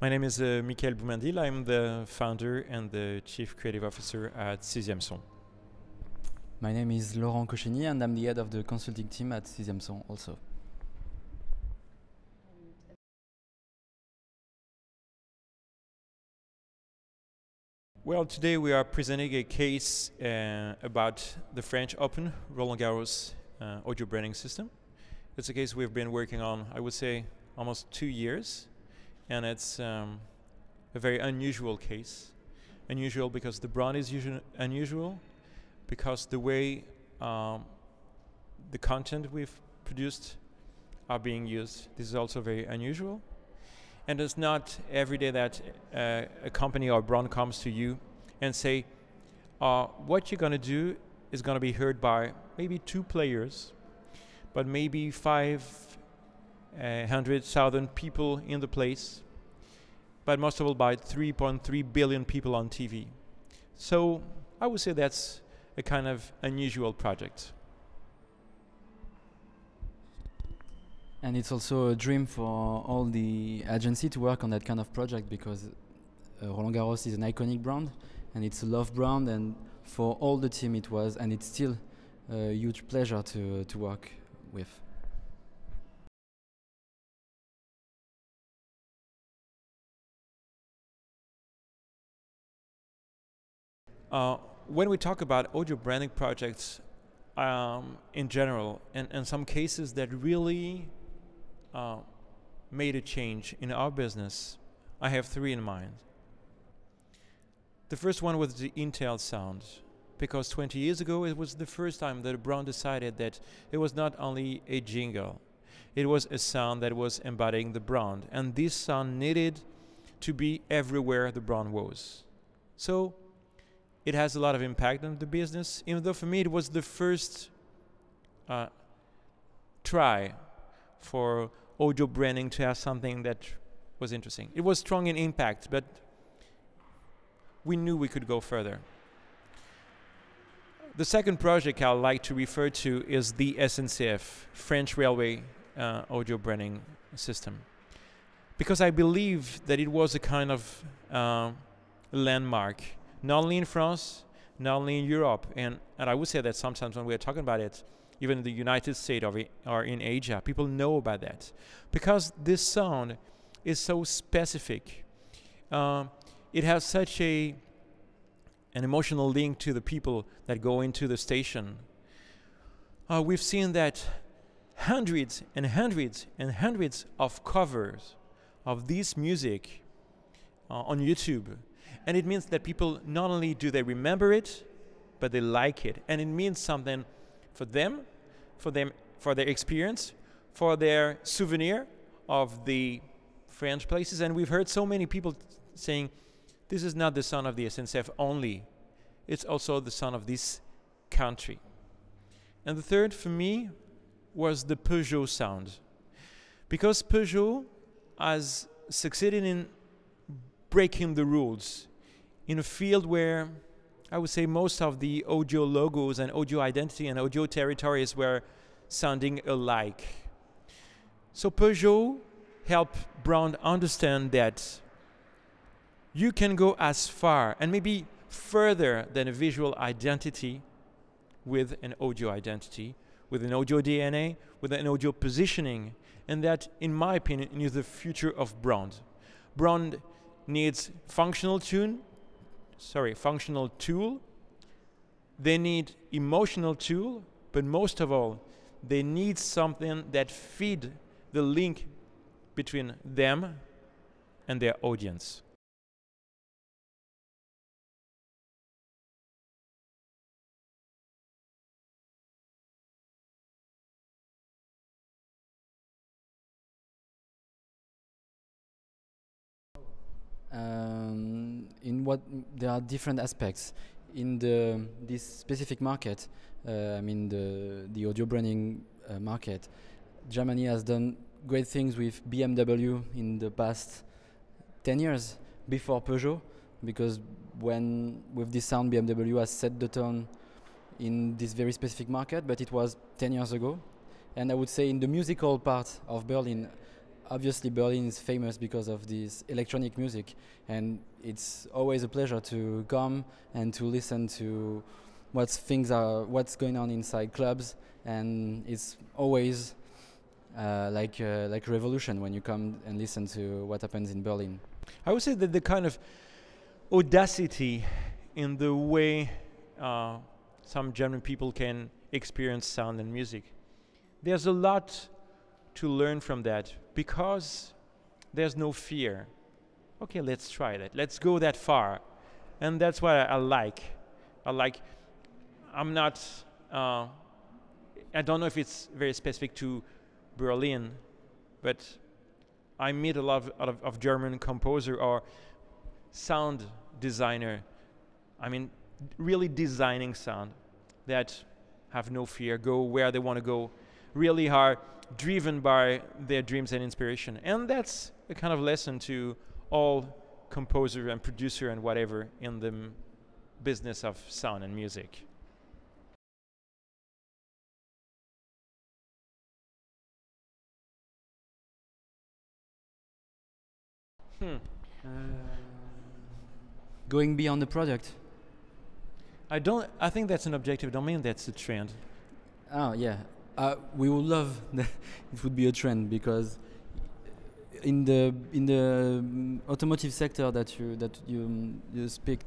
My name is Boumendil. I'm the founder and the chief creative officer at 6e Son. My name is Laurent Cochini and I'm the head of the consulting team at 6e Son also. Well, today we are presenting a case about the French Open Roland Garros audio branding system. It's a case we've been working on, I would say, almost 2 years. And it's a very unusual case. Unusual because the brand is unusual, because the way the content we've produced are being used. This is also very unusual. And it's not every day that a company or brand comes to you and say, what you're going to do is going to be heard by maybe 2 players, but maybe 500,000 people in the place, but most of all by 3.3 billion people on TV. So I would say that's a kind of unusual project. And it's also a dream for all the agency to work on that kind of project, because Roland Garros is an iconic brand and it's a love brand, and for all the team it was, and it's still a huge pleasure to work with. When we talk about audio branding projects in general, and some cases that really made a change in our business, I have 3 in mind. The first one was the Intel sound, because 20 years ago it was the first time that a brand decided that it was not only a jingle, it was a sound that was embodying the brand, and this sound needed to be everywhere the brand was. So it has a lot of impact on the business, even though for me it was the first try for audio branding to have something that was interesting. It was strong in impact, but we knew we could go further. The second project I would like to refer to is the SNCF, French Railway audio branding system, because I believe that it was a kind of landmark, not only in France, not only in Europe, and I would say that sometimes when we're talking about it, even in the United States or in Asia, people know about that. Because this sound is so specific. It has such an emotional link to the people that go into the station. We've seen that hundreds and hundreds and hundreds of covers of this music on YouTube. And it means that people not only do they remember it, but they like it. And it means something for them, for their experience, for their souvenir of the French places. And we've heard so many people saying, this is not the sound of the SNCF only, it's also the sound of this country. And the third for me was the Peugeot sound. Because Peugeot has succeeded in breaking the rules in a field where I would say most of the audio logos and audio identity and audio territories were sounding alike. So Peugeot helped brand understand that you can go as far and maybe further than a visual identity with an audio identity, with an audio DNA, with an audio positioning, and that, in my opinion, is the future of brand. Brand needs functional tool, they need emotional tool, but most of all, they need something that feed the link between them and their audience. There are different aspects in this specific market. I mean the audio branding market. Germany has done great things with BMW in the past 10 years before Peugeot, because with this sound BMW has set the tone in this very specific market, but it was 10 years ago. And I would say in the musical part of Berlin, obviously Berlin is famous because of this electronic music, and it's always a pleasure to come and to listen to what's going on inside clubs, and it's always like a revolution when you come and listen to what happens in Berlin. I would say that the kind of audacity in the way some German people can experience sound and music, there's a lot to learn from that, because there's no fear. Okay, let's try that. Let's go that far. And that's what I like. I'm not, I don't know if it's very specific to Berlin, but I meet a lot of German composer or sound designer. I mean, really designing sound that have no fear, go where they want to go, really are driven by their dreams and inspiration. And that's a kind of lesson to all composer and producer and whatever in the business of sound and music. Going beyond the product. I think that's an objective. I don't mean that's a trend. Oh yeah, we would love that it would be a trend, because in the automotive sector that you speak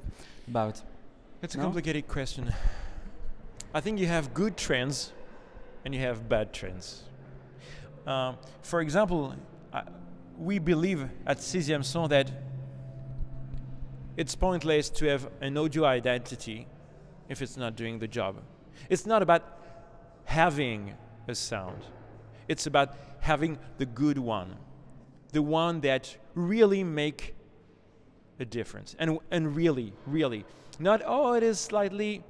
about. It's a complicated question. I think you have good trends and you have bad trends. For example, we believe at 6e Son that it's pointless to have an audio identity if it's not doing the job. It's not about having a sound. It's about having the good one, the one that really make a difference. And really, not, oh, it is slightly,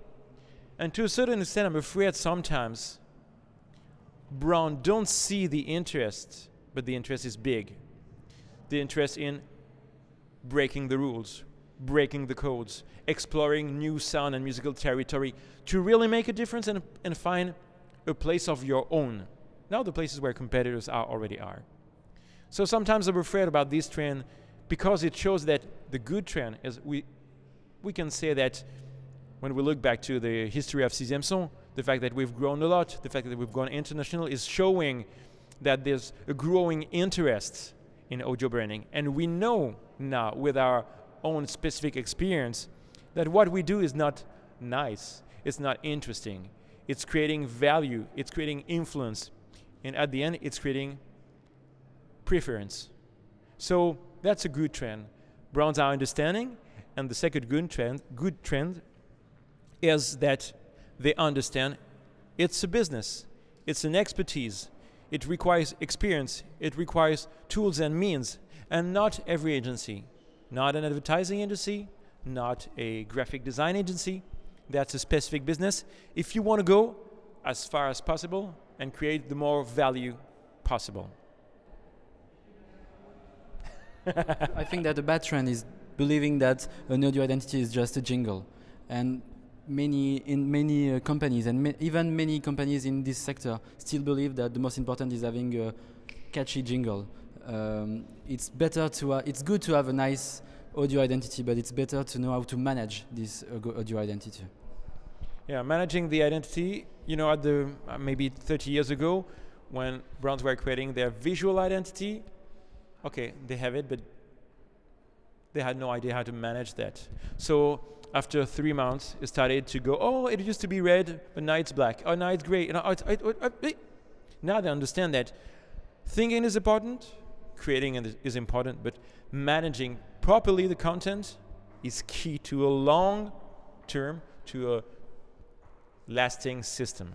and to a certain extent, I'm afraid sometimes Brown don't see the interest, but the interest is big. The interest in breaking the rules, breaking the codes, exploring new sound and musical territory to really make a difference and find a place of your own. Now the places where competitors already are. So sometimes I'm afraid about this trend, because it shows that the good trend is we can say that when we look back to the history of 6e Son, the fact that we've grown a lot, the fact that we've gone international is showing that there's a growing interest in audio branding. And we know now with our own specific experience that what we do is not nice, it's not interesting, it's creating value, it's creating influence, and at the end it's creating preference. So that's a good trend. Brown's our understanding, and the second good trend is that they understand it's a business, it's an expertise, it requires experience, it requires tools and means, and not every agency, not an advertising agency, not a graphic design agency, that's a specific business. If you want to go as far as possible and create the more value possible. I think that the bad trend is believing that an audio identity is just a jingle, and many companies and even many companies in this sector still believe that the most important is having a catchy jingle. It's good to have a nice audio identity, but it's better to know how to manage this audio identity. Yeah, managing the identity. You know, at the maybe 30 years ago, when Browns were creating their visual identity, okay, they have it, but they had no idea how to manage that. So after 3 months, it started to go, oh, it used to be red, but now it's black. Oh, now it's gray. Now they understand that thinking is important, creating is important, but managing properly the content is key to a long term, to a lasting system.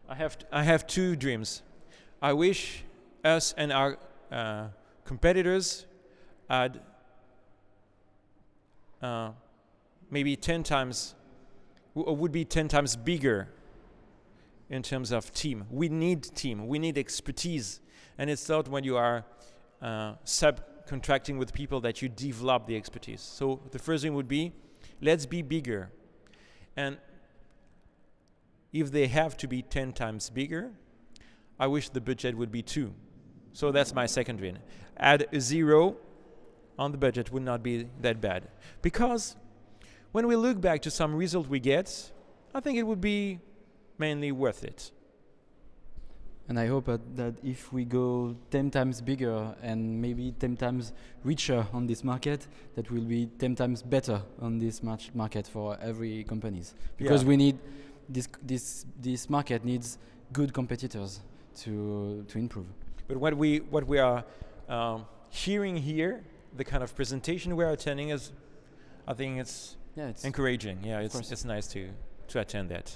I have two dreams. I wish us and our competitors had maybe 10 times, would be 10 times bigger in terms of team. We need team, we need expertise. And it's not when you are contracting with people that you develop the expertise. So the first thing would be, let's be bigger. And if they have to be 10 times bigger, I wish the budget would be 2. So that's my second win. Add a 0 on the budget would not be that bad. Because when we look back to some result we get, I think it would be mainly worth it. And I hope that if we go 10 times bigger and maybe 10 times richer on this market, that will be 10 times better on this market for every companies. Because we need this market needs good competitors to improve. But what we are hearing here, the kind of presentation we are attending is, I think it's encouraging. Yeah, it's nice to attend that.